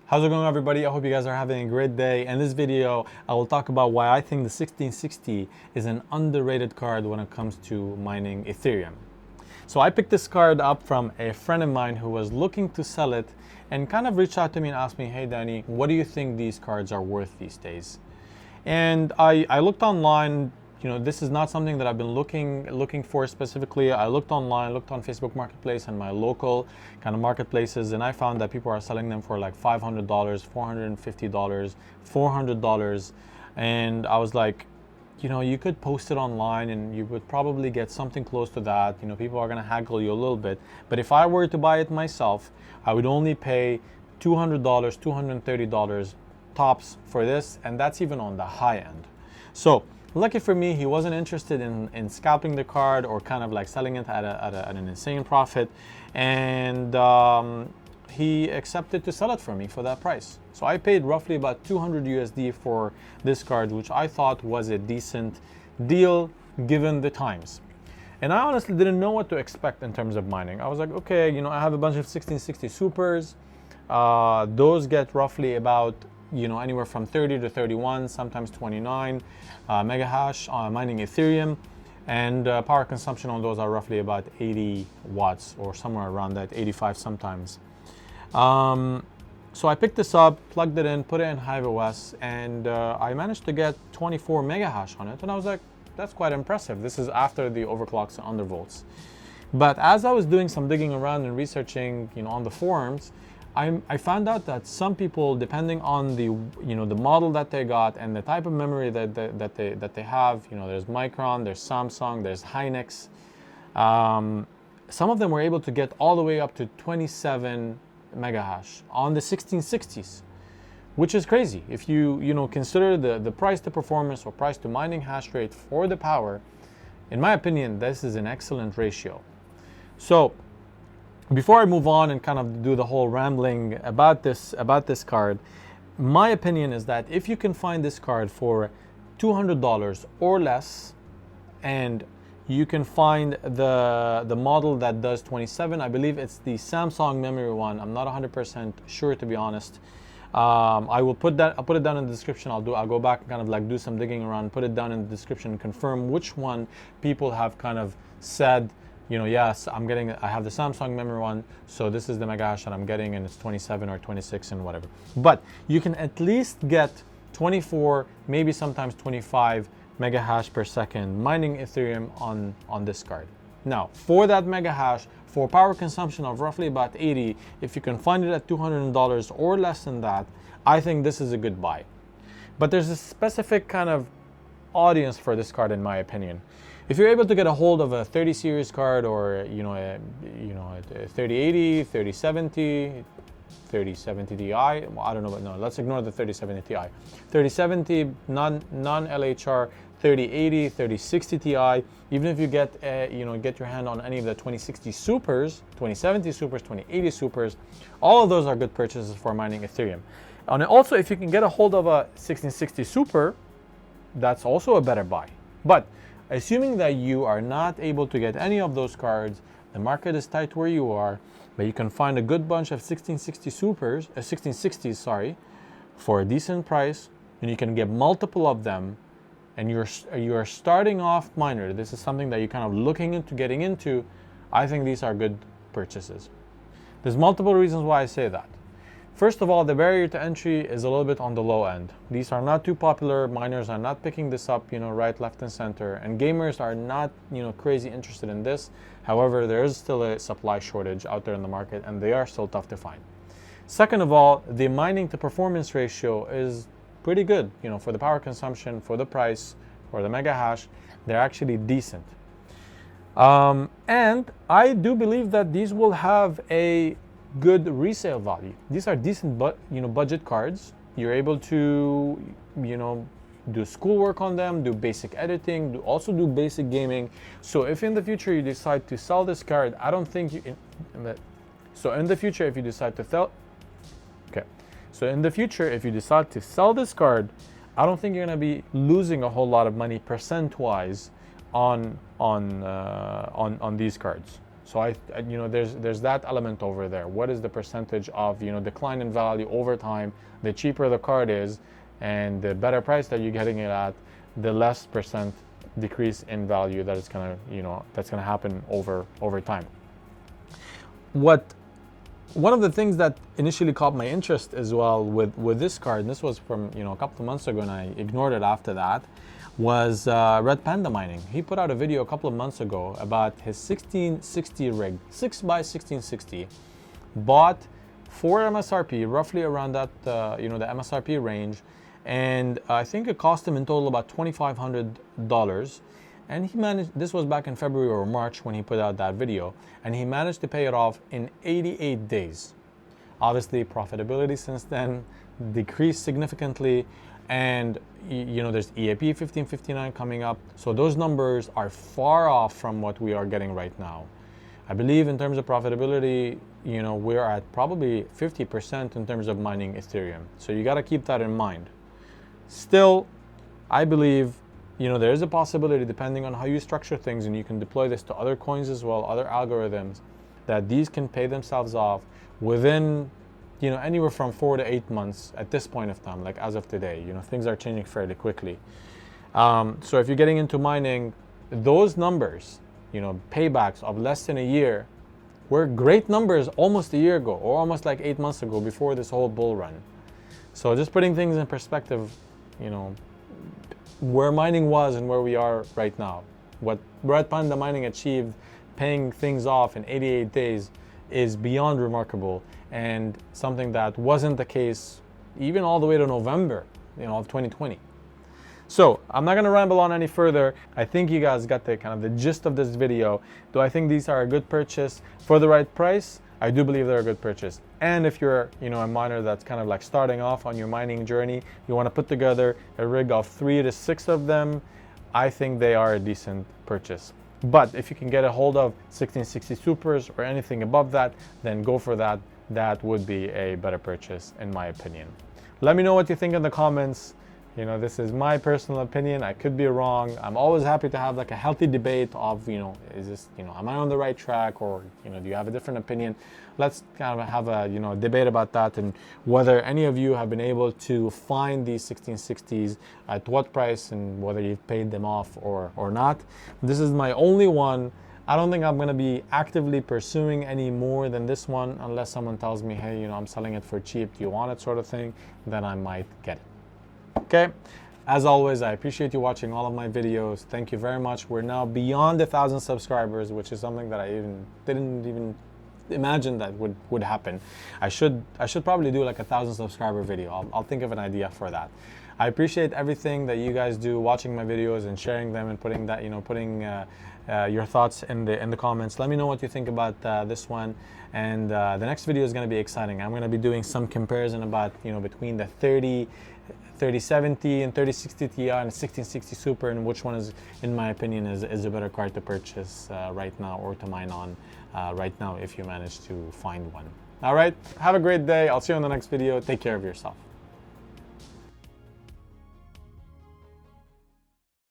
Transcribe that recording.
How's it going, everybody? I hope you guys are having a great day. In this video, I will talk about why I think the 1660 is an underrated card when it comes to mining Ethereum. So I picked this card up from a friend of mine who was looking to sell it and kind of reached out to me and asked me, hey Danny, what do you think these cards are worth these days? And I looked online. This is not something that I've been looking for specifically. I looked online, looked on Facebook Marketplace and my local kind of marketplaces, and I found that people are selling them for like $500, $450, $400. And I was like, you could post it online and you would probably get something close to that. People are gonna haggle you a little bit. But if I were to buy it myself, I would only pay $200, $230 tops for this, and that's even on the high end. So lucky for me, he wasn't interested in scalping the card or kind of like selling it at an insane profit, and he accepted to sell it for me for that price. So I paid roughly about 200 USD for this card, which I thought was a decent deal given the times. And I honestly didn't know what to expect in terms of mining. I was like, okay, I have a bunch of 1660 supers. Those get roughly about anywhere from 30 to 31, sometimes 29 mega hash mining Ethereum, and power consumption on those are roughly about 80 watts or somewhere around that, 85 sometimes. So I picked this up, plugged it in, put it in Hive OS, and I managed to get 24 mega hash on it, and I was like, that's quite impressive. This is after the overclocks and undervolts. But as I was doing some digging around and researching on the forums, I found out that some people, depending on the the model that they got and the type of memory that they have, there's Micron, there's Samsung, there's Hynix. Some of them were able to get all the way up to 27 mega hash on the 1660s, which is crazy. If you consider the price to performance or price to mining hash rate for the power, in my opinion, this is an excellent ratio. So before I move on and kind of do the whole rambling about this card, my opinion is that if you can find this card for $200 or less, and you can find the model that does 27, I believe it's the Samsung memory one. I'm not 100% sure, to be honest. I'll put it down in the description. I'll go back and kind of like do some digging around, put it down in the description, and confirm which one people have kind of said, yes, I have the Samsung memory one, so this is the mega hash that I'm getting, and it's 27 or 26 and whatever. But you can at least get 24, maybe sometimes 25 mega hash per second mining Ethereum on this card. Now, for that mega hash, for power consumption of roughly about 80, if you can find it at $200 or less than that, I think this is a good buy. But there's a specific kind of audience for this card, in my opinion. If you're able to get a hold of a 30 series card, or a 3080, 3070, 3070 Ti, well, I don't know, but no, let's ignore the 3070 Ti. 3070 non-LHR, 3080, 3060 Ti. Even if you get your hand on any of the 2060 supers, 2070 supers, 2080 supers, all of those are good purchases for mining Ethereum. And also, if you can get a hold of a 1660 super, that's also a better buy. But assuming that you are not able to get any of those cards, the market is tight where you are, but you can find a good bunch of 1660s, for a decent price, and you can get multiple of them, and you're starting off miner. This is something that you're kind of looking into getting into. I think these are good purchases. There's multiple reasons why I say that. First of all, the barrier to entry is a little bit on the low end. These are not too popular. Miners are not picking this up, right, left, and center. And gamers are not, crazy interested in this. However, there is still a supply shortage out there in the market, and they are still tough to find. Second of all, the mining to performance ratio is pretty good. For the power consumption, for the price, for the mega hash, they're actually decent. And I do believe that these will have a good resale value. These are decent budget cards. You're able to do schoolwork on them, do basic editing, also do basic gaming. So if in the future you decide to sell this card, I don't think you so in the future if you decide to sell this card, I don't think you're going to be losing a whole lot of money percent wise on these cards. So there's that element over there. What is the percentage of decline in value over time? The cheaper the card is, and the better price that you're getting it at, the less percent decrease in value that is gonna that's gonna happen over time. One of the things that initially caught my interest as well with this card, and this was from a couple of months ago, and I ignored it after that, was Red Panda Mining. He put out a video a couple of months ago about his 1660 rig, 6x1660, bought for MSRP, roughly around that the MSRP range, and I think it cost him in total about $2,500. And he managed, this was back in February or March when he put out that video, and he managed to pay it off in 88 days. Obviously, profitability since then decreased significantly, and there's EAP 1559 coming up, so those numbers are far off from what we are getting right now. I believe in terms of profitability, we're at probably 50% in terms of mining Ethereum, so you got to keep that in mind. Still, I believe there is a possibility, depending on how you structure things, and you can deploy this to other coins as well, other algorithms, that these can pay themselves off within anywhere from 4 to 8 months at this point of time, like as of today. Things are changing fairly quickly. So if you're getting into mining, those numbers, paybacks of less than a year, were great numbers almost a year ago, or almost like 8 months ago, before this whole bull run. So just putting things in perspective, where mining was and where we are right now. What Red Panda Mining achieved, paying things off in 88 days, is beyond remarkable, and something that wasn't the case even all the way to November of 2020. So I'm not going to ramble on any further. I think you guys got the kind of the gist of this video. Do I think these are a good purchase for the right price? I do believe they're a good purchase. And if you're a miner that's kind of like starting off on your mining journey, you want to put together a rig of 3 to 6 of them, I think they are a decent purchase. But if you can get a hold of 1660 Supers or anything above that, then go for that. That would be a better purchase in my opinion. Let me know what you think in the comments. This is my personal opinion. I could be wrong. I'm always happy to have like a healthy debate of, is this, am I on the right track, or, do you have a different opinion? Let's kind of have a, debate about that, and whether any of you have been able to find these 1660s, at what price, and whether you've paid them off or not. This is my only one. I don't think I'm going to be actively pursuing any more than this one, unless someone tells me, hey, I'm selling it for cheap, do you want it, sort of thing, then I might get it. Okay, as always, I appreciate you watching all of my videos. Thank you very much. We're now beyond 1,000 subscribers, which is something that I didn't even imagine that would happen. I should probably do like a 1,000 subscriber video. I'll think of an idea for that. I appreciate everything that you guys do, watching my videos and sharing them, and putting that your thoughts in the comments. Let me know what you think about this one, and the next video is going to be exciting. I'm going to be doing some comparison about between the 3070 and 3060 Ti and 1660 Super, and which one is, in my opinion, is a better card to purchase right now, or to mine on right now, if you manage to find one. All right, have a great day. I'll see you in the next video. Take care of yourself.